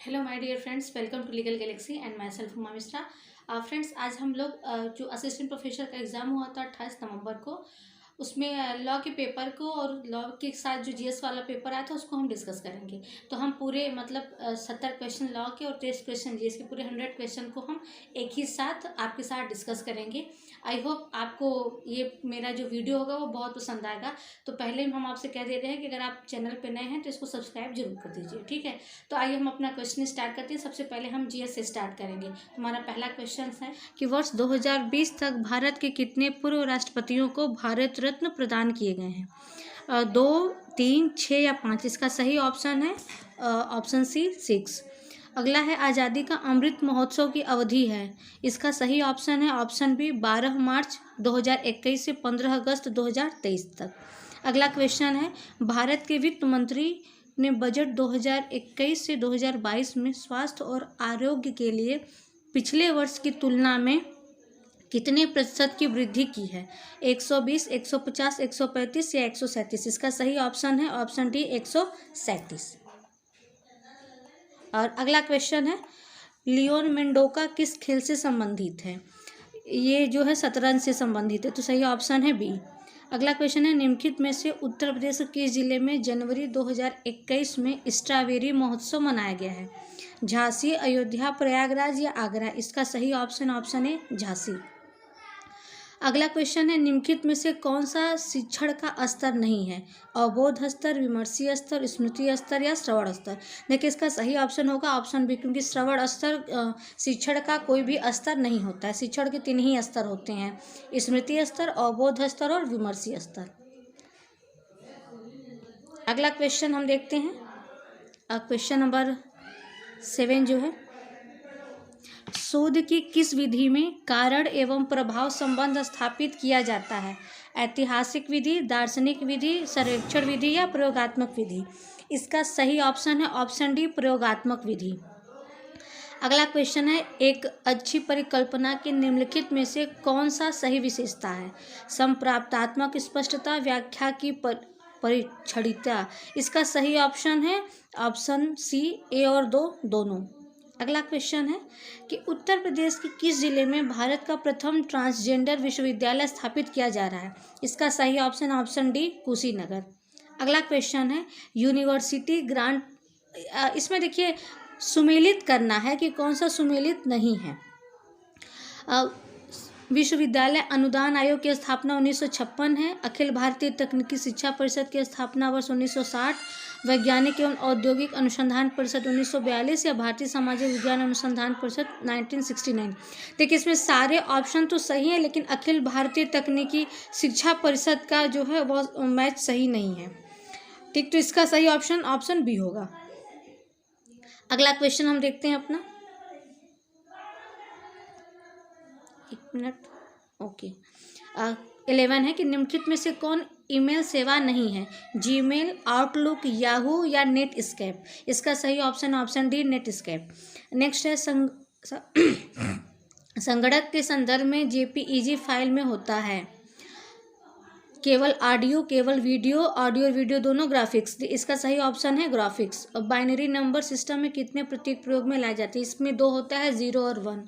Hello my dear friends, welcome to legal galaxy and myself Uma Mishra. Friends, आज हम लोग जो असिस्टेंट प्रोफेसर का एग्ज़ाम हुआ था 28 नवंबर को, उसमें लॉ के पेपर को और लॉ के साथ जो जीएस वाला पेपर आया था उसको हम डिस्कस करेंगे। तो हम पूरे 70 क्वेश्चन लॉ के और 23 क्वेश्चन जीएस के पूरे 100 क्वेश्चन को हम एक ही साथ आपके साथ डिस्कस करेंगे। आई होप आपको ये मेरा जो वीडियो होगा वो बहुत पसंद आएगा। तो पहले हम आपसे कह दे रहे हैं कि अगर आप चैनल पर नए हैं तो इसको सब्सक्राइब जरूर कर दीजिए, ठीक है। तो आइए हम अपना क्वेश्चन स्टार्ट करते हैं। सबसे पहले हम जीएस से स्टार्ट करेंगे। हमारा पहला क्वेश्चन है कि वर्ष 2020 तक भारत के कितने पूर्व राष्ट्रपतियों को भारत रत्न प्रदान किए गए हैं? 2, 3, 6 या 5? इसका सही ऑप्शन है ऑप्शन सी 6। अगला है आज़ादी का अमृत महोत्सव की अवधि है। इसका सही ऑप्शन है ऑप्शन बी 12 मार्च 2021 से 15 अगस्त 2023 तक। अगला क्वेश्चन है भारत के वित्त मंत्री ने बजट 2021 से 2022 में स्वास्थ्य और आरोग्य के लिए पिछले वर्ष की तुलना में कितने प्रतिशत की वृद्धि की है? 120, 150, 135 या 137? इसका सही ऑप्शन है ऑप्शन डी 137। और अगला क्वेश्चन है लियोन मेंडोका किस खेल से संबंधित है? ये जो है शतरंज से संबंधित है, तो सही ऑप्शन है बी। अगला क्वेश्चन है निम्नलिखित में से उत्तर प्रदेश के किस जिले में जनवरी 2021 में स्ट्रॉबेरी महोत्सव मनाया गया है? झांसी, अयोध्या, प्रयागराज या आगरा? इसका सही ऑप्शन ऑप्शन है झांसी। अगला क्वेश्चन है निम्नलिखित में से कौन सा शिक्षण का स्तर नहीं है? अवबोध स्तर, विमर्शीय स्तर, स्मृति स्तर या श्रवण स्तर? देखिए, इसका सही ऑप्शन होगा ऑप्शन बी, क्योंकि श्रवण स्तर शिक्षण का कोई भी स्तर नहीं होता है। शिक्षण के 3 ही स्तर होते हैं, स्मृति स्तर, अवबोध स्तर और विमर्शीय स्तर। अगला क्वेश्चन हम देखते हैं, क्वेश्चन नंबर 7 जो है, शोध की किस विधि में कारण एवं प्रभाव संबंध स्थापित किया जाता है? ऐतिहासिक विधि, दार्शनिक विधि, सर्वेक्षण विधि या प्रयोगात्मक विधि? इसका सही ऑप्शन है ऑप्शन डी प्रयोगात्मक विधि। अगला क्वेश्चन है एक अच्छी परिकल्पना की निम्नलिखित में से कौन सा सही विशेषता है? संप्राप्तात्मक स्पष्टता, व्याख्या की परिक्षणिकता? इसका सही ऑप्शन है ऑप्शन सी ए और दोनों। अगला क्वेश्चन है कि उत्तर प्रदेश के किस जिले में भारत का प्रथम ट्रांसजेंडर विश्वविद्यालय स्थापित किया जा रहा है? इसका सही ऑप्शन ऑप्शन डी कुशीनगर। अगला क्वेश्चन है यूनिवर्सिटी ग्रांट, इसमें देखिए सुमेलित करना है कि कौन सा सुमेलित नहीं है। विश्वविद्यालय अनुदान आयोग की स्थापना 1956 है। अखिल भारतीय तकनीकी शिक्षा परिषद की स्थापना वर्ष 1960, वैज्ञानिक एवं औद्योगिक अनुसंधान परिषद 1942 या भारतीय सामाजिक विज्ञान अनुसंधान परिषद 1969? देखिए, इसमें सारे ऑप्शन तो सही है, लेकिन अखिल भारतीय तकनीकी शिक्षा परिषद का जो है वो मैच सही नहीं है, ठीक। तो इसका सही ऑप्शन ऑप्शन बी होगा। अगला क्वेश्चन हम देखते हैं अपना, 1 मिनट, ओके। 11 है कि निम्नलिखित में से कौन ईमेल सेवा नहीं है? जीमेल, आउटलुक, याहू या नेटस्केप? इसका सही option option D Netscape. Next है संगणक के संदर्भ में जेपीईजी फाइल में होता है केवल ऑडियो, केवल वीडियो, ऑडियो और वीडियो दोनों, ग्राफिक्स? इसका सही ऑप्शन है ग्राफिक्स। बाइनरी नंबर सिस्टम में कितने प्रतीक प्रयोग में लाए जाते हैं? इसमें 2 होता है, 0 और 1।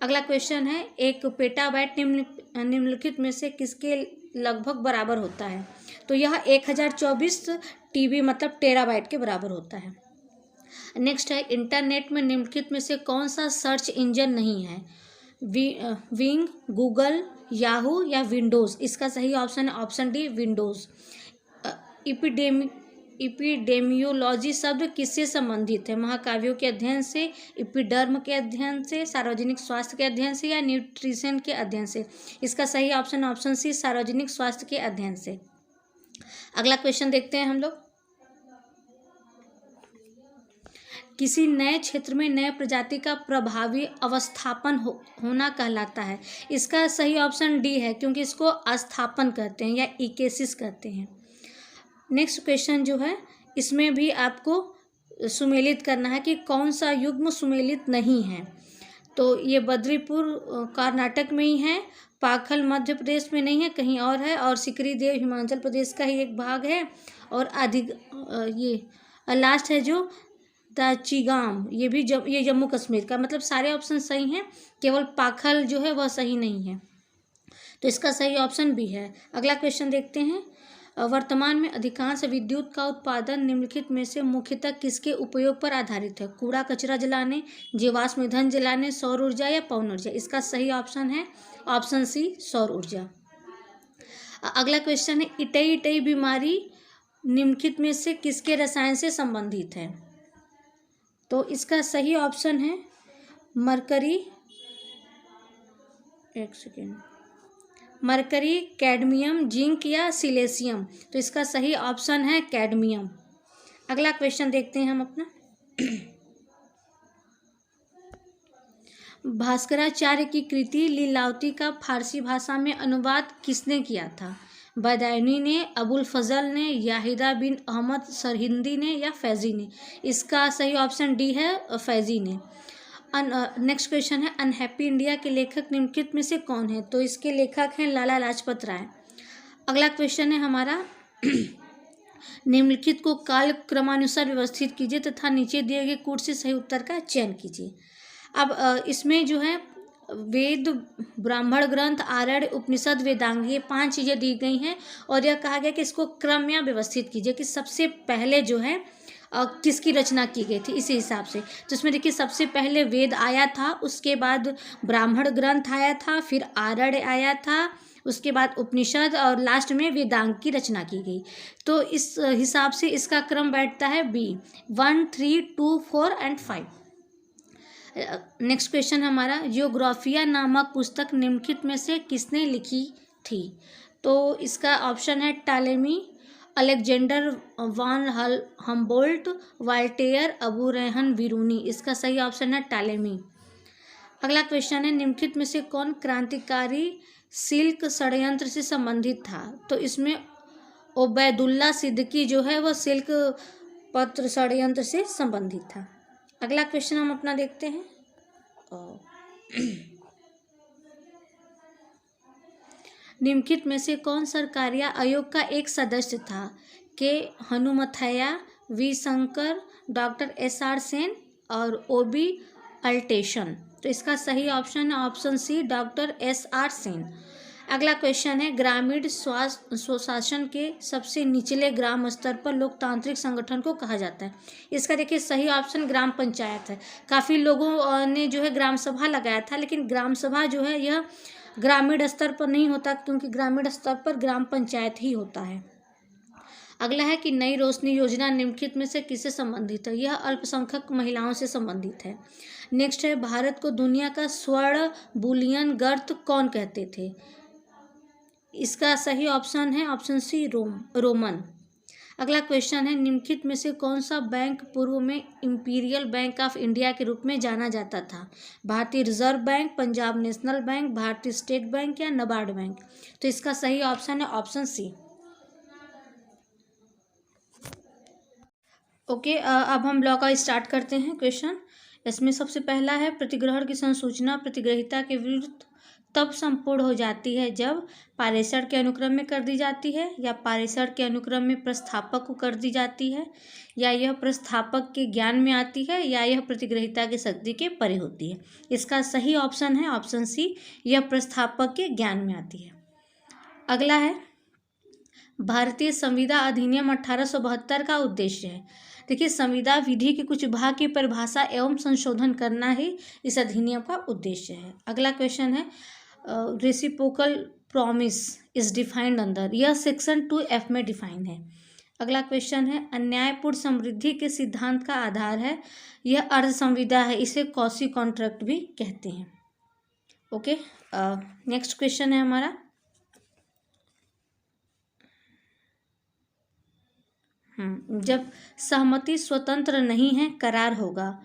अगला क्वेश्चन है एक पेटाबाइट निम्नलिखित में से किसके लगभग बराबर होता है? तो यह 1024 टीबी मतलब टेराबाइट के बराबर होता है। नेक्स्ट है इंटरनेट में निम्नलिखित में से कौन सा सर्च इंजन नहीं है? विंग, गूगल, याहू या विंडोज़? इसका सही ऑप्शन है ऑप्शन डी विंडोज़। इपिडेमियोलॉजी शब्द किससे संबंधित है? महाकाव्यों के अध्ययन से, इपिडर्म के अध्ययन से, सार्वजनिक स्वास्थ्य के अध्ययन से या न्यूट्रिशन के अध्ययन से? इसका सही ऑप्शन ऑप्शन सी सार्वजनिक स्वास्थ्य के अध्ययन से। अगला क्वेश्चन देखते हैं हम लोग, किसी नए क्षेत्र में नए प्रजाति का प्रभावी अवस्थापन होना कहलाता है? इसका सही ऑप्शन डी है, क्योंकि इसको अस्थापन कहते हैं या इकेसिस कहते हैं। नेक्स्ट क्वेश्चन जो है, इसमें भी आपको सुमेलित करना है कि कौन सा युग्म सुमेलित नहीं है। तो ये बद्रीपुर कर्नाटक में ही है, पाखल मध्य प्रदेश में नहीं है, कहीं और है, और सिकरी देव हिमाचल प्रदेश का ही एक भाग है, और ये लास्ट है जो दाचिगाम, ये जम्मू कश्मीर का, मतलब सारे ऑप्शन सही हैं, केवल पाखल जो है वह सही नहीं है, तो इसका सही ऑप्शन बी है। अगला क्वेश्चन देखते हैं। वर्तमान में अधिकांश विद्युत का उत्पादन निम्नलिखित में से मुख्यतः किसके उपयोग पर आधारित है? कूड़ा कचरा जलाने, जीवाश्म ईंधन जलाने, सौर ऊर्जा या पवन ऊर्जा? इसका सही ऑप्शन है ऑप्शन सी, सौर ऊर्जा। अगला क्वेश्चन है, इटई इटई बीमारी निम्नलिखित में से किसके रसायन से संबंधित है? तो इसका सही ऑप्शन है मरकरी, एक सेकेंड, मरकरी, कैडमियम, जिंक या सिलेशियम? तो इसका सही ऑप्शन है कैडमियम। अगला क्वेश्चन देखते हैं हम अपना। भास्कराचार्य की कृति लीलावती का फारसी भाषा में अनुवाद किसने किया था? बदायूनी ने, अबुल फजल ने, याहिदा बिन अहमद सरहिंदी ने या फैजी ने? इसका सही ऑप्शन डी है फैजी ने। नेक्स्ट क्वेश्चन है, अनहैप्पी इंडिया के लेखक निम्नलिखित में से कौन है? तो इसके लेखक हैं लाला लाजपत राय। अगला क्वेश्चन है हमारा, निम्नलिखित को काल क्रमानुसार व्यवस्थित कीजिए तथा नीचे दिए गए कूट से सही उत्तर का चयन कीजिए। अब इसमें जो है वेद, ब्राह्मण ग्रंथ, आरण्य, उपनिषद, वेदांग, ये 5 चीज़ें दी गई हैं और यह कहा गया कि इसको क्रम में व्यवस्थित कीजिए कि सबसे पहले जो है किसकी रचना की गई थी, इसी हिसाब से। तो इसमें देखिए सबसे पहले वेद आया था, उसके बाद ब्राह्मण ग्रंथ आया था, फिर आरण्य आया था, उसके बाद उपनिषद और लास्ट में वेदांग की रचना की गई। तो इस हिसाब से इसका क्रम बैठता है बी, 1, 3, 2, 4 एंड 5। नेक्स्ट क्वेश्चन हमारा, जियोग्राफिया नामक पुस्तक निम्नलिखित में से किसने लिखी थी? तो इसका ऑप्शन है टालेमी, अलेक्जेंडर वान हम्बोल्ट, वाल्टेयर, अबू रेहन बिरूनी? इसका सही ऑप्शन है टालेमी। अगला क्वेश्चन है, निम्नलिखित में से कौन क्रांतिकारी सिल्क षड्यंत्र से संबंधित था? तो इसमें ओबैदुल्ला सिद्दीकी जो है वह सिल्क पत्र षड्यंत्र से संबंधित था। अगला क्वेश्चन हम अपना देखते हैं। निम्नलिखित में से कौन सरकारी आयोग का एक सदस्य था? K Hanumanthaiya, V Shankar, doctor SR Sen और OB अल्टेशन? तो इसका सही ऑप्शन है option C, doctor SR Sen. अगला क्वेश्चन है, ग्रामीण स्वशासन के सबसे निचले ग्राम स्तर पर लोकतांत्रिक संगठन को कहा जाता है? इसका देखिए सही ऑप्शन ग्राम पंचायत है। काफ़ी लोगों ने जो है ग्राम सभा लगाया था, लेकिन ग्राम सभा जो है यह ग्रामीण स्तर पर नहीं होता, क्योंकि ग्रामीण स्तर पर ग्राम पंचायत ही होता है। अगला है कि नई रोशनी योजना निम्नलिखित में से किससे संबंधित है? यह अल्पसंख्यक महिलाओं से संबंधित है। नेक्स्ट है, भारत को दुनिया का स्वर्ण बुलियन गर्त कौन कहते थे? इसका सही ऑप्शन है ऑप्शन सी, रोमन। अगला क्वेश्चन है, निम्नलिखित में से कौन सा बैंक पूर्व में इंपीरियल बैंक ऑफ इंडिया के रूप में जाना जाता था? भारतीय reserve bank, Punjab national bank, भारतीय स्टेट बैंक या नाबार्ड बैंक? तो इसका सही ऑप्शन है ऑप्शन सी। ओके, अब हम लॉ का स्टार्ट करते हैं क्वेश्चन। इसमें सबसे पहला है, प्रतिग्रहण की संसूचना प्रतिग्रहीता के विरुद्ध तब संपूर्ण हो जाती है जब पारेषण के अनुक्रम में कर दी जाती है, या पारेषण के अनुक्रम में प्रस्थापक को कर दी जाती है, या यह प्रस्थापक के ज्ञान में आती है, या यह प्रतिग्रहीता की शक्ति के परे होती है? इसका सही ऑप्शन है ऑप्शन सी, यह प्रस्थापक के ज्ञान में आती है। अगला है, भारतीय संविदा अधिनियम 1872 का उद्देश्य है। देखिए, संविदा विधि के कुछ भाग की परिभाषा एवं संशोधन करना ही इस अधिनियम का उद्देश्य है। अगला क्वेश्चन है, रेसिप्रोकल प्रॉमिस इज डिफाइंड अंदर? यह सेक्शन 2F में डिफाइन है। अगला क्वेश्चन है, अन्यायपूर्ण समृद्धि के सिद्धांत का आधार है? यह अर्ध संविदा है, इसे कॉसी कॉन्ट्रैक्ट भी कहते हैं। ओके, नेक्स्ट क्वेश्चन है हमारा, जब सहमति स्वतंत्र नहीं है करार होगा?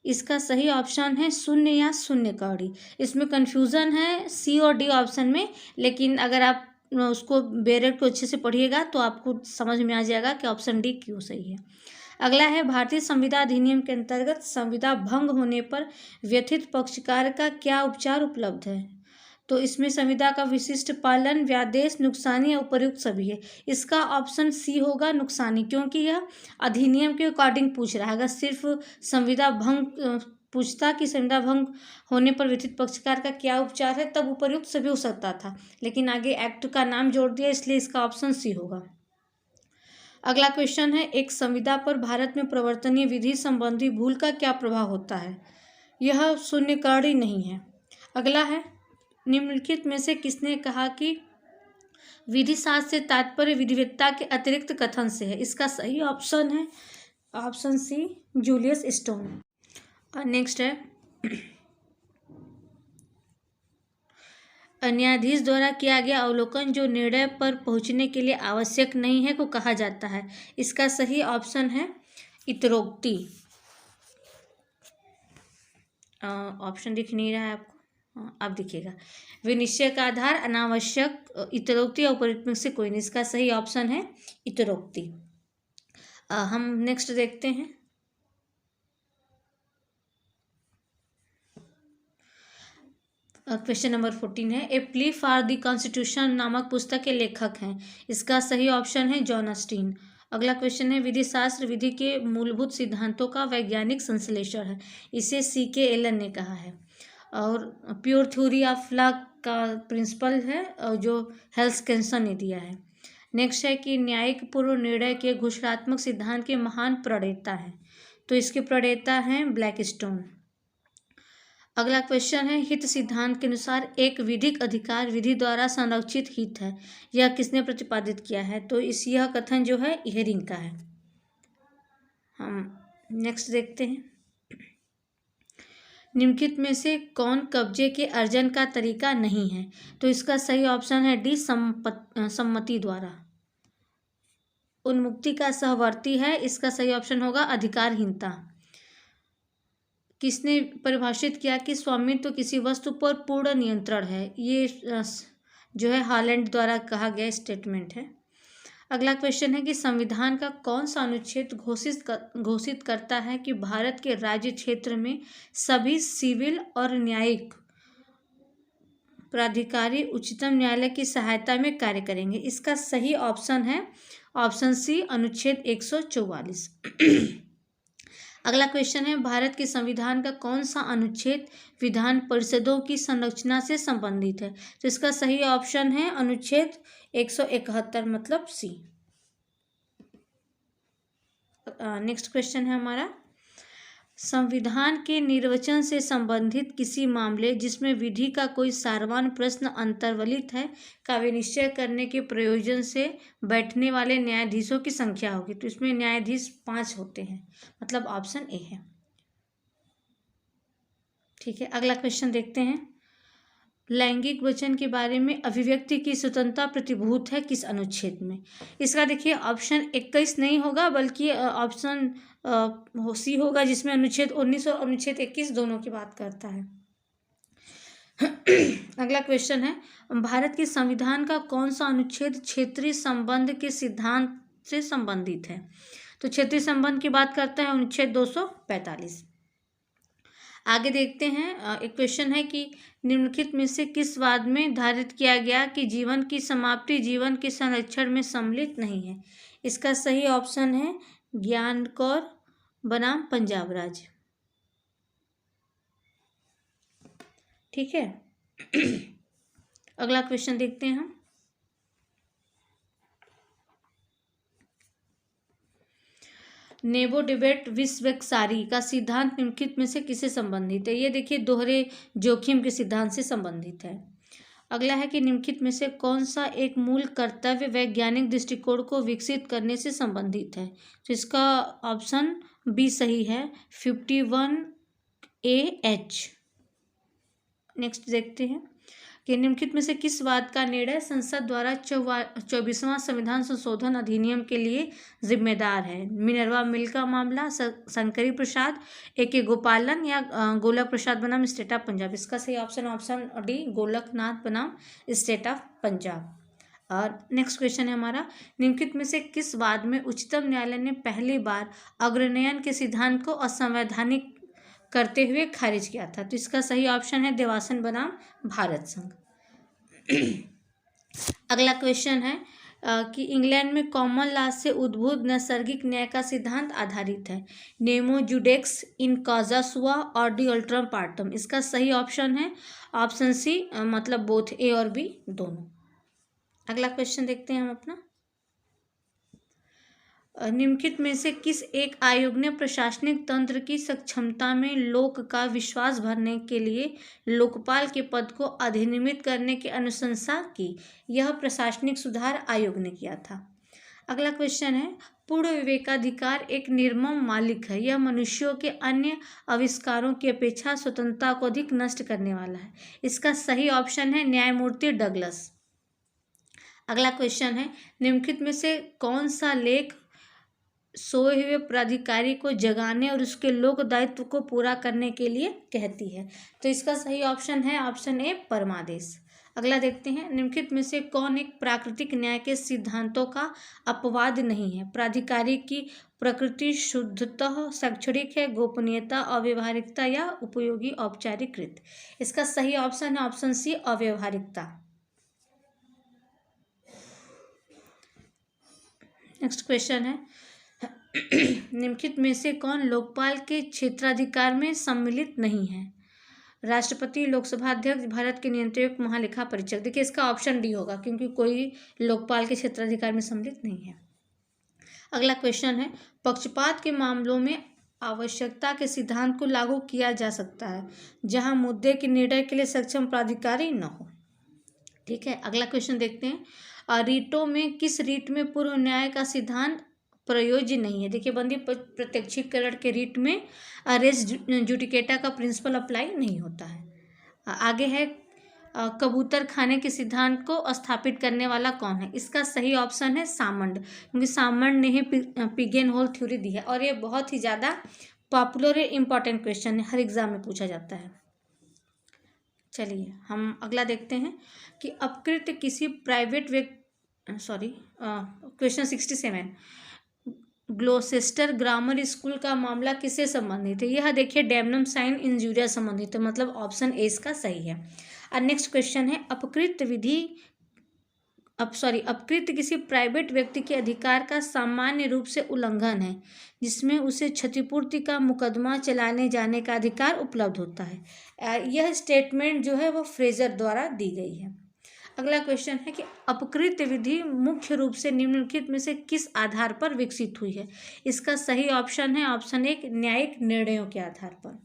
इसका सही ऑप्शन है शून्य या शून्य कौड़ी। इसमें कन्फ्यूज़न है सी और डी ऑप्शन में, लेकिन अगर आप उसको बेरेट को अच्छे से पढ़िएगा तो आपको समझ में आ जाएगा कि ऑप्शन डी क्यों सही है। अगला है, भारतीय संविदा अधिनियम के अंतर्गत संविदा भंग होने पर व्यथित पक्षकार का क्या उपचार उपलब्ध है? तो इसमें संविदा का विशिष्ट पालन, व्यादेश, नुकसानी या उपर्युक्त सभी है। इसका ऑप्शन सी होगा नुकसानी, क्योंकि यह अधिनियम के अकॉर्डिंग पूछ रहा है। अगर सिर्फ संविदा भंग पूछता कि संविदा भंग होने पर व्यथित पक्षकार का क्या उपचार है, तब उपर्युक्त सभी हो सकता था, लेकिन आगे एक्ट का नाम जोड़ दिया, इसलिए इसका ऑप्शन सी होगा। अगला क्वेश्चन है, एक संविदा पर भारत में प्रवर्तनीय विधि संबंधी भूल का क्या प्रभाव होता है? यह शून्यकर्ण ही नहीं है। अगला है, निम्नलिखित में से किसने कहा कि विधि शास्त्र से तात्पर्य विधिवत्ता के अतिरिक्त कथन से है? इसका सही ऑप्शन है option C, Julius Stone. Next है, न्यायाधीश द्वारा किया गया अवलोकन जो निर्णय पर पहुंचने के लिए आवश्यक नहीं है को कहा जाता है। इसका सही ऑप्शन है इतरोक्ति। ऑप्शन दिख नहीं रहा है आपको, अब दिखेगा। विनिश्चय का आधार अनावश्यक, इतरोक्ति या उपयुक्त में से कोई नहीं। इसका सही ऑप्शन है इतरोक्ति। हम नेक्स्ट देखते हैं। क्वेश्चन नंबर 14 है, ए प्ली फॉर द कॉन्स्टिट्यूशन नामक पुस्तक के लेखक हैं। इसका सही ऑप्शन है जॉन ऑस्टिन। अगला क्वेश्चन है, विधि शास्त्र विधि के मूलभूत सिद्धांतों का वैज्ञानिक संश्लेषण है। इसे C.K. एलन ने कहा है। और प्योर थ्योरी ऑफ लॉ का प्रिंसिपल है जो हेल्स कैंसन ने दिया है। नेक्स्ट है कि न्यायिक पूर्व निर्णय के घोषणात्मक सिद्धांत के महान प्रणेता हैं, तो इसके प्रणेता हैं ब्लैकस्टोन। अगला क्वेश्चन है, हित सिद्धांत के अनुसार एक विधिक अधिकार विधि द्वारा संरक्षित हित है, यह किसने प्रतिपादित किया है? तो यह कथन जो है हेरिंग का है। हम नेक्स्ट देखते हैं, निम्नलिखित में से कौन कब्जे के अर्जन का तरीका नहीं है? तो इसका सही ऑप्शन है डी, सम्मति द्वारा। उन्मुक्ति का सहवर्ती है, इसका सही ऑप्शन होगा अधिकारहीनता। किसने परिभाषित किया कि स्वामित्व तो किसी वस्तु पर पूर्ण नियंत्रण है? ये जो है हॉलैंड द्वारा कहा गया स्टेटमेंट है। अगला क्वेश्चन है कि संविधान का कौन सा अनुच्छेद घोषित करता है कि भारत के राज्य क्षेत्र में सभी सिविल और न्यायिक प्राधिकारी उच्चतम न्यायालय की सहायता में कार्य करेंगे? इसका सही ऑप्शन है ऑप्शन सी, अनुच्छेद 144। अगला क्वेश्चन है, भारत के संविधान का कौन सा अनुच्छेद विधान परिषदों की संरचना से संबंधित है? तो इसका सही ऑप्शन है अनुच्छेद 171, मतलब सी। नेक्स्ट क्वेश्चन है हमारा, संविधान के निर्वचन से संबंधित किसी मामले जिसमें विधि का कोई सारवान प्रश्न अंतर्वलित है का विनिश्चय करने के प्रयोजन से बैठने वाले न्यायाधीशों की संख्या होगी? तो इसमें न्यायाधीश 5 होते हैं, मतलब ऑप्शन ए है। ठीक है, अगला क्वेश्चन देखते हैं, लैंगिक वचन के बारे में अभिव्यक्ति की स्वतंत्रता प्रतिभूत है किस अनुच्छेद में? इसका देखिए ऑप्शन 21 नहीं होगा, बल्कि ऑप्शन सी होगा, जिसमें अनुच्छेद 19 और अनुच्छेद 21 दोनों की बात करता है। अगला क्वेश्चन है, भारत के संविधान का कौन सा अनुच्छेद क्षेत्रीय संबंध के सिद्धांत से संबंधित है? तो क्षेत्रीय संबंध की बात करता है अनुच्छेद 245। आगे देखते हैं, एक क्वेश्चन है कि निम्नलिखित में से किस वाद में धारित किया गया कि जीवन की समाप्ति जीवन के संरक्षण में सम्मिलित नहीं है? इसका सही ऑप्शन है ज्ञान कौर बनाम पंजाब राज्य। ठीक है, अगला क्वेश्चन देखते हैं हम, नेबो डिबेट विश्वसारी का सिद्धांत निम्नलिखित में से किससे संबंधित है? ये देखिए दोहरे जोखिम के सिद्धांत से संबंधित है। अगला है कि निम्नलिखित में से कौन सा एक मूल कर्तव्य वैज्ञानिक दृष्टिकोण को विकसित करने से संबंधित है? तो इसका ऑप्शन बी सही है, 51AH। नेक्स्ट देखते हैं कि निम्नलिखित में से किस वाद का निर्णय संसद द्वारा 24वां संविधान संशोधन अधिनियम के लिए जिम्मेदार है? मिनर्वा मिल का मामला, शंकरी प्रसाद, AK गोपालन या गोलक प्रसाद बनाम स्टेट ऑफ पंजाब? इसका सही ऑप्शन डी, गोलकनाथ बनाम स्टेट ऑफ पंजाब। और नेक्स्ट क्वेश्चन है हमारा, निम्नलिखित में से किस वाद में उच्चतम न्यायालय ने पहली बार अग्रनयन के सिद्धांत को असंवैधानिक करते हुए खारिज किया था? तो इसका सही ऑप्शन है देवासन बनाम भारत संघ। अगला क्वेश्चन है कि इंग्लैंड में कॉमन लॉ से उद्भूत नैसर्गिक न्याय का सिद्धांत आधारित है। नेमो जुडेक्स इन कॉजा सुआ और डी अल्ट्रम पार्टम। इसका सही ऑप्शन है ऑप्शन सी, मतलब बोथ ए और बी दोनों। अगला क्वेश्चन देखते हैं हम अपना। निम्नलिखित में से किस एक आयोग ने प्रशासनिक तंत्र की सक्षमता में लोक का विश्वास भरने के लिए लोकपाल के पद को अधिनियमित करने की अनुशंसा की? यह प्रशासनिक सुधार आयोग ने किया था। अगला क्वेश्चन है, पूर्ण विवेकाधिकार एक निर्मम मालिक है। यह मनुष्यों के अन्य आविष्कारों की अपेक्षा स्वतंत्रता को अधिक नष्ट करने वाला है। इसका सही ऑप्शन है न्यायमूर्ति डगलस। अगला क्वेश्चन है, निम्नलिखित में से कौन सा लेख सोए हुए प्राधिकारी को जगाने और उसके लोक दायित्व को पूरा करने के लिए कहती है? तो इसका सही ऑप्शन है ऑप्शन ए, परमादेश। अगला देखते हैं, निम्नलिखित में से कौन एक प्राकृतिक न्याय के सिद्धांतों का अपवाद नहीं है? प्राधिकारी की प्रकृति शुद्धतः शैक्षणिक है, गोपनीयता, अव्यवहारिकता या उपयोगी औपचारिकृत। इसका सही ऑप्शन है ऑप्शन सी, अव्यवहारिकता। नेक्स्ट क्वेश्चन है, निम्नलिखित में से कौन लोकपाल के क्षेत्राधिकार में सम्मिलित नहीं है? राष्ट्रपति, लोकसभा अध्यक्ष, भारत के नियंत्रक, महालेखा परीक्षक। देखिए इसका ऑप्शन डी होगा क्योंकि कोई लोकपाल के क्षेत्राधिकार में सम्मिलित नहीं है। अगला क्वेश्चन है, पक्षपात के मामलों में आवश्यकता के सिद्धांत को लागू किया जा सकता है जहां मुद्दे के निर्णय के लिए सक्षम प्राधिकारी न हो। ठीक है, अगला क्वेश्चन देखते हैं, रीटों में किस रीट में पूर्व न्याय का सिद्धांत प्रयोज्य नहीं है? देखिए बंदी प्रत्यक्षीकरण के रीट में रेस जुडिकेटा का प्रिंसिपल अप्लाई नहीं होता है। आगे है, कबूतर खाने के सिद्धांत को स्थापित करने वाला कौन है? इसका सही ऑप्शन है सामंड, क्योंकि सामंड ने ही पिगेन होल थ्योरी दी है और ये बहुत ही ज़्यादा पॉपुलर और इम्पॉर्टेंट क्वेश्चन है, हर एग्जाम में पूछा जाता है। चलिए हम अगला देखते हैं कि अपकृत किसी प्राइवेट क्वेश्चन 67, ग्लोसेस्टर ग्रामर स्कूल का मामला किससे संबंधित है? यह देखिए डेमनम साइन इंजूरिया संबंधित है, मतलब ऑप्शन ए इसका सही है। और नेक्स्ट क्वेश्चन है, अपकृत किसी प्राइवेट व्यक्ति के अधिकार का सामान्य रूप से उल्लंघन है जिसमें उसे क्षतिपूर्ति का मुकदमा चलाने जाने का अधिकार उपलब्ध होता है। यह स्टेटमेंट जो है वो फ्रेजर द्वारा दी गई है। अगला क्वेश्चन है कि अपकृत विधि मुख्य रूप से निम्नलिखित में से किस आधार पर विकसित हुई है? इसका सही ऑप्शन है ऑप्शन एक, न्यायिक निर्णयों के आधार पर।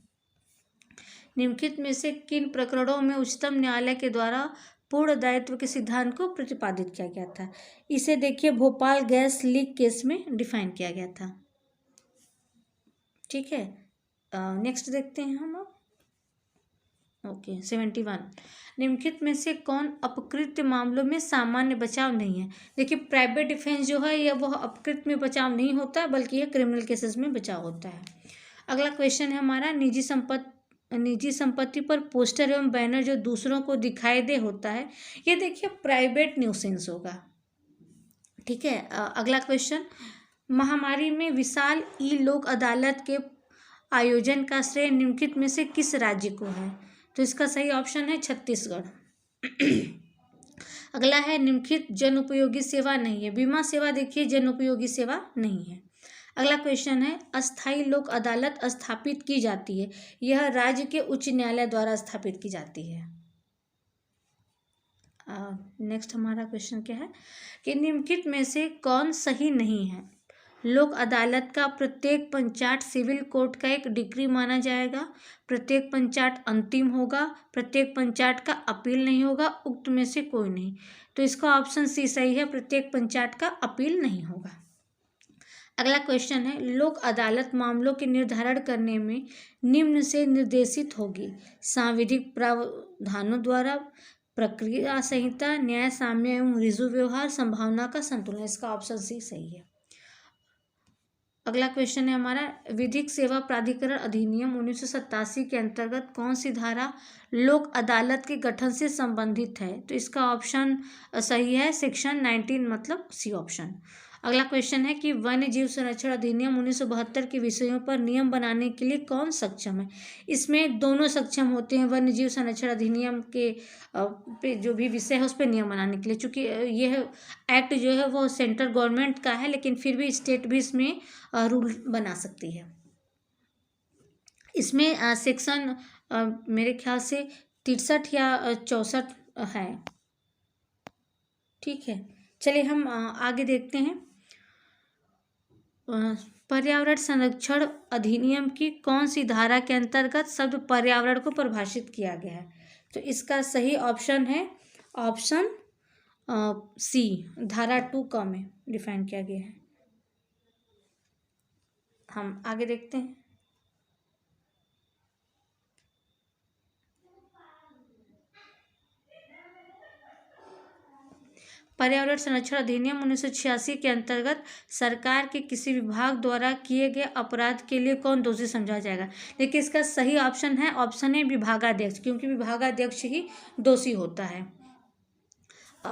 निम्नलिखित में से किन प्रकरणों में उच्चतम न्यायालय के द्वारा पूर्ण दायित्व के सिद्धांत को प्रतिपादित किया गया था? इसे देखिए भोपाल गैस लीक केस में डिफाइन किया गया था। ठीक है, नेक्स्ट देखते हैं हम। ओके 71, निम्नलिखित में से कौन अपकृत मामलों में सामान्य बचाव नहीं है? देखिए प्राइवेट डिफेंस जो है यह वह अपकृत में बचाव नहीं होता है बल्कि यह क्रिमिनल केसेस में बचाव होता है। अगला क्वेश्चन है हमारा, निजी संपत्ति पर पोस्टर एवं बैनर जो दूसरों को दिखाई दे होता है, ये देखिए प्राइवेट न्यूसेंस होगा। ठीक है, अगला क्वेश्चन, महामारी में विशाल ई लोक अदालत के आयोजन का श्रेय निम्नलिखित में से किस राज्य को है? तो इसका सही ऑप्शन है छत्तीसगढ़। अगला है, निम्नलिखित जन उपयोगी सेवा नहीं है? बीमा सेवा देखिए जन उपयोगी सेवा नहीं है। अगला क्वेश्चन है, अस्थायी लोक अदालत स्थापित की जाती है, यह राज्य के उच्च न्यायालय द्वारा स्थापित की जाती है। नेक्स्ट हमारा क्वेश्चन क्या है कि निम्नलिखित में से कौन सही नहीं है? लोक अदालत का प्रत्येक पंचाट सिविल कोर्ट का एक डिग्री माना जाएगा, प्रत्येक पंचाट अंतिम होगा, प्रत्येक पंचाट का अपील नहीं होगा, उक्त में से कोई नहीं। तो इसका ऑप्शन सी सही है, प्रत्येक पंचाट का अपील नहीं होगा। अगला क्वेश्चन है, लोक अदालत मामलों के निर्धारण करने में निम्न से निर्देशित होगी? सांविधिक प्रावधानों द्वारा, प्रक्रिया संहिता, न्याय साम्य एवं रिजु व्यवहार, संभावना का संतुलन। इसका ऑप्शन सी सही है। अगला क्वेश्चन है हमारा, विधिक सेवा प्राधिकरण अधिनियम 1987 के अंतर्गत कौन सी धारा लोक अदालत के गठन से संबंधित है? तो इसका ऑप्शन सही है सेक्शन 19, मतलब सी ऑप्शन। अगला क्वेश्चन है कि वन्य जीव संरक्षण अधिनियम 1972 के विषयों पर नियम बनाने के लिए कौन सक्षम है। इसमें दोनों सक्षम होते हैं, वन्य जीव संरक्षण अधिनियम के पे जो भी विषय है उस पर नियम बनाने के लिए, चूँकि यह एक्ट जो है वो सेंट्रल गवर्नमेंट का है, लेकिन फिर भी स्टेट भी इसमें रूल बना सकती है। इसमें सेक्शन मेरे ख्याल से 63 या 64 है। ठीक है, चलिए हम आगे देखते हैं। पर्यावरण संरक्षण अधिनियम की कौन सी धारा के अंतर्गत शब्द पर्यावरण को परिभाषित किया गया है। तो इसका सही ऑप्शन है ऑप्शन सी, धारा 2 में डिफाइन किया गया है। हम आगे देखते हैं। पर्यावरण संरक्षण अधिनियम 1986 के अंतर्गत सरकार के किसी विभाग द्वारा किए गए अपराध के लिए कौन दोषी समझा जाएगा। देखिए इसका सही ऑप्शन है ऑप्शन ए, विभागाध्यक्ष, क्योंकि विभागाध्यक्ष ही दोषी होता है।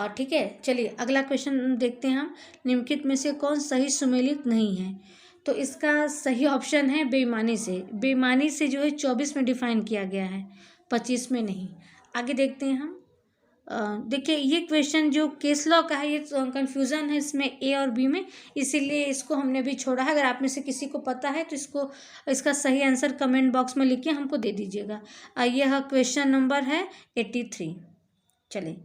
ठीक है, चलिए अगला क्वेश्चन देखते हैं हम। निम्नलिखित में से कौन सही सुमेलित नहीं है। तो इसका सही ऑप्शन है बेईमानी से। बेईमानी से जो है 24 में डिफाइन किया गया है, 25 में नहीं। आगे देखते हैं हम। देखिए ये क्वेश्चन जो केस लॉ का है, ये कंफ्यूजन है इसमें ए और बी में, इसीलिए इसको हमने भी छोड़ा है। अगर आप में से किसी को पता है तो इसका सही आंसर कमेंट बॉक्स में लिख के हमको दे दीजिएगा। यह क्वेश्चन नंबर है 83। चलिए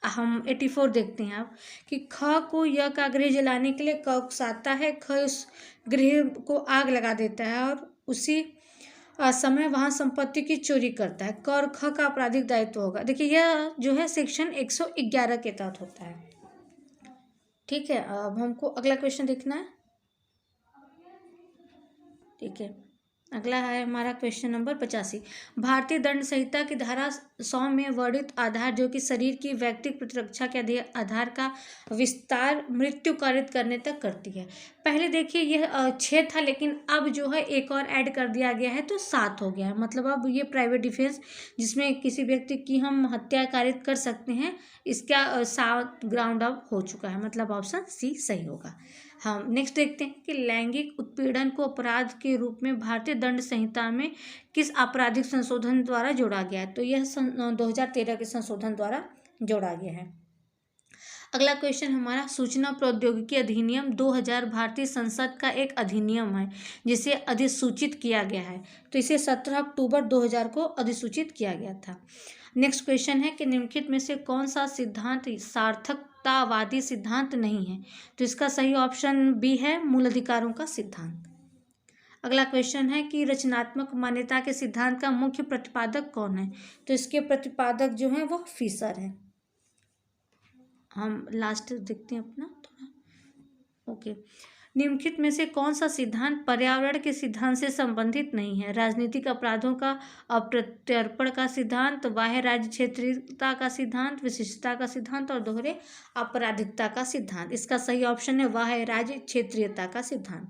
हम 84 देखते हैं आप कि ख को य का गृह जलाने के लिए क उकसाता है, ख उस गृह को आग लगा देता है और उसी समय वहाँ संपत्ति की चोरी करता है। क और ख का आपराधिक दायित्व होगा। देखिए यह जो है सेक्शन 111 के तहत होता है। ठीक है, अब हमको अगला क्वेश्चन देखना है। ठीक है, अगला है हमारा क्वेश्चन नंबर 85। भारतीय दंड संहिता की धारा 100 में वर्णित आधार जो कि शरीर की व्यक्तिगत प्रतिरक्षा के आधार का विस्तार मृत्यु कारित करने तक करती है। पहले देखिए यह 6 था, लेकिन अब जो है एक और ऐड कर दिया गया है तो 7 हो गया है। मतलब अब ये प्राइवेट डिफेंस जिसमें किसी व्यक्ति की हम हत्या कारित कर सकते हैं, इसका 7 ग्राउंड अप हो चुका है। मतलब ऑप्शन सी सही होगा। हम नेक्स्ट देखते हैं कि लैंगिक उत्पीड़न को अपराध के रूप में भारतीय दंड संहिता में किस आपराधिक संशोधन द्वारा जोड़ा गया है। तो यह 2013 के संशोधन द्वारा जोड़ा गया है। अगला क्वेश्चन हमारा सूचना प्रौद्योगिकी अधिनियम 2000 भारतीय संसद का एक अधिनियम है जिसे अधिसूचित किया गया है। तो इसे 17 अक्टूबर 2000 को अधिसूचित किया गया था। नेक्स्ट क्वेश्चन है कि निम्नलिखित में से कौन सा सिद्धांत सार्थकतावादी सिद्धांत नहीं है। तो इसका सही ऑप्शन बी है मूल अधिकारों का सिद्धांत। अगला क्वेश्चन है कि रचनात्मक मान्यता के सिद्धांत का मुख्य प्रतिपादक कौन है। तो इसके प्रतिपादक जो हैं वो फिशर है। हम लास्ट देखते हैं अपना थोड़ा। ओके, निम्नलिखित में से कौन सा सिद्धांत पर्यावरण के सिद्धांत से संबंधित नहीं है। राजनीतिक अपराधों का अप्रत्यर्पण का सिद्धांत, बाह्य राज्य क्षेत्रीयता का सिद्धांत, विशिष्टता का सिद्धांत और दोहरे आपराधिकता का सिद्धांत। इसका सही ऑप्शन है बाह्य राज्य क्षेत्रीयता का सिद्धांत।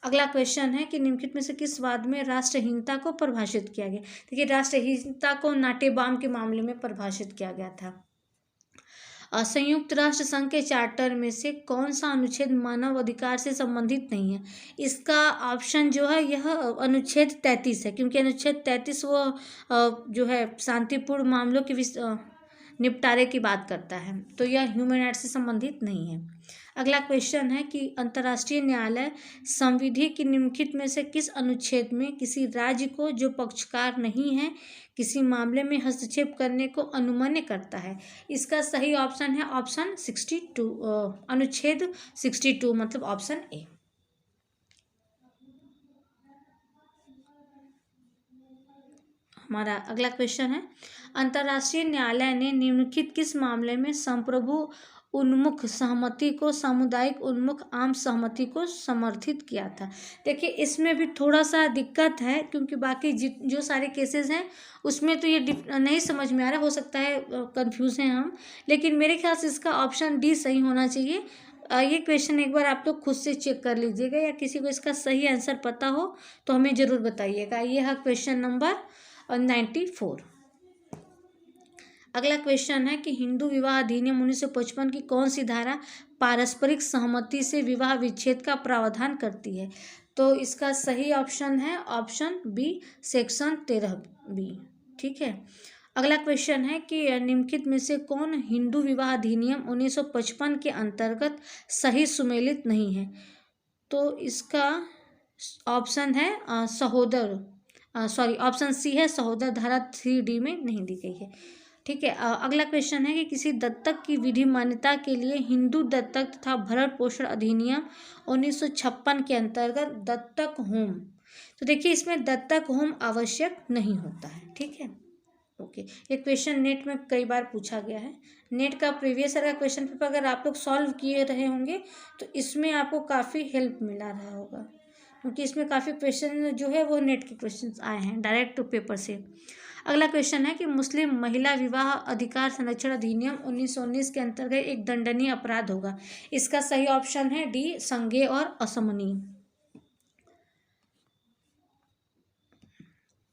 अगला क्वेश्चन है कि निम्नलिखित में से किस वाद में राष्ट्रहीनता को परिभाषित किया गया। देखिए राष्ट्रहीनता को नाटेबाम के मामले में परिभाषित किया गया था। संयुक्त राष्ट्र संघ के चार्टर में से कौन सा अनुच्छेद मानव अधिकार से संबंधित नहीं है। इसका ऑप्शन जो है यह अनुच्छेद 33 है, क्योंकि अनुच्छेद 33 वो जो है शांतिपूर्ण मामलों के निपटारे की बात करता है, तो यह ह्यूमन राइट्स से संबंधित नहीं है। अगला क्वेश्चन है कि अंतर्राष्ट्रीय न्यायालय संविधि की निम्नलिखित में से किस अनुच्छेद में किसी राज्य को जो पक्षकार नहीं है किसी मामले में हस्तक्षेप करने को अनुमन्य करता है। इसका सही ऑप्शन है ऑप्शन 62, अनुच्छेद 62 मतलब ऑप्शन ए। हमारा अगला क्वेश्चन है अंतर्राष्ट्रीय न्यायालय ने निम्नलिखित किस मामले में संप्रभु उन्मुख सहमति को सामुदायिक उन्मुख आम सहमति को समर्थित किया था। देखिए इसमें भी थोड़ा सा दिक्कत है, क्योंकि बाकी जो सारे केसेस हैं उसमें तो ये नहीं समझ में आ रहा, हो सकता है कंफ्यूज हैं हम, लेकिन मेरे ख्याल से इसका ऑप्शन डी सही होना चाहिए। ये क्वेश्चन एक बार आप लोग खुद से चेक कर लीजिएगा, या किसी को इसका सही आंसर पता हो तो हमें ज़रूर बताइएगा। ये है क्वेश्चन नंबर 94। अगला क्वेश्चन है कि हिंदू विवाह अधिनियम 1955 की कौन सी धारा पारस्परिक सहमति से विवाह विच्छेद का प्रावधान करती है? तो इसका सही ऑप्शन है ऑप्शन बी, सेक्शन 13B। ठीक है। अगला क्वेश्चन है कि निम्नलिखित में से कौन हिंदू विवाह अधिनियम 1955 के अंतर्गत सही सुमेलित नहीं है? तो इसका ऑप्शन है ऑप्शन सी है सहोदर, धारा 3D में नहीं दी गई है। ठीक है। अगला क्वेश्चन है कि किसी दत्तक की विधि मान्यता के लिए हिंदू दत्तक तथा भरण पोषण अधिनियम 1956 के अंतर्गत दत्तक होम, तो देखिए इसमें दत्तक होम आवश्यक नहीं होता है। ठीक है, ओके। ये क्वेश्चन नेट में कई बार पूछा गया है। नेट का प्रीवियस ईयर का क्वेश्चन पेपर अगर आप लोग सॉल्व किए रहे होंगे तो इसमें आपको काफ़ी हेल्प मिला रहा होगा, क्योंकि इसमें काफ़ी क्वेश्चन जो है वो नेट के क्वेश्चंस आए हैं डायरेक्ट पेपर से। अगला क्वेश्चन है कि मुस्लिम महिला विवाह अधिकार संरक्षण अधिनियम 1919 के अंतर्गत एक दंडनीय अपराध होगा। इसका सही ऑप्शन है डी, संज्ञेय और असमनीय।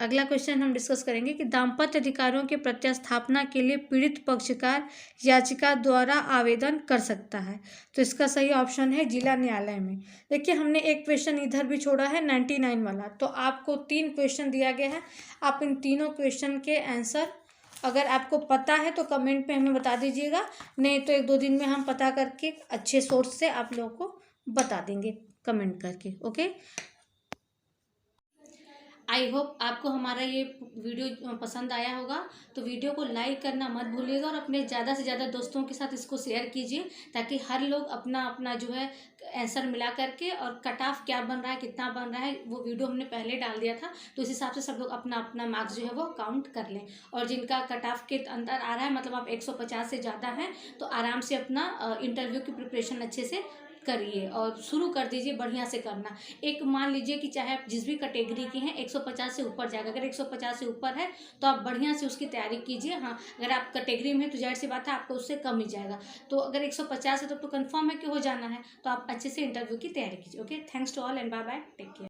अगला क्वेश्चन हम डिस्कस करेंगे कि दाम्पत्य अधिकारों के प्रत्यास्थापना के लिए पीड़ित पक्षकार याचिका द्वारा आवेदन कर सकता है। तो इसका सही ऑप्शन है जिला न्यायालय में। देखिए हमने एक क्वेश्चन इधर भी छोड़ा है 99 वाला, तो आपको 3 क्वेश्चन दिया गया है। आप इन तीनों क्वेश्चन के आंसर अगर आपको पता है तो कमेंट पे हमें बता दीजिएगा, नहीं तो 1-2 दिन में हम पता करके अच्छे सोर्स से आप लोगों को बता देंगे कमेंट करके। ओके, आई होप आपको हमारा ये वीडियो पसंद आया होगा। तो वीडियो को लाइक करना मत भूलिएगा और अपने ज़्यादा से ज़्यादा दोस्तों के साथ इसको शेयर कीजिए, ताकि हर लोग अपना अपना जो है आंसर मिला करके और कट ऑफ क्या बन रहा है, कितना बन रहा है, वो वीडियो हमने पहले डाल दिया था, तो इस हिसाब से सब लोग अपना अपना मार्क्स जो है वो काउंट कर लें। और जिनका कट ऑफ के अंदर आ रहा है, मतलब आप 150 से ज़्यादा हैं, तो आराम से अपना इंटरव्यू की प्रिपरेशन अच्छे से करिए और शुरू कर दीजिए बढ़िया से करना। एक मान लीजिए कि चाहे आप जिस भी कैटेगरी के हैं 150 से ऊपर जाएगा, अगर 150 से ऊपर है तो आप बढ़िया से उसकी तैयारी कीजिए। हाँ, अगर आप कैटेगरी में हैं तो जाहिर सी बात है आपको उससे कम ही जाएगा, तो अगर 150 है तो कंफर्म है कि हो जाना है, तो आप अच्छे से इंटरव्यू की तैयारी कीजिए। Okay, thanks to all and bye bye, take care.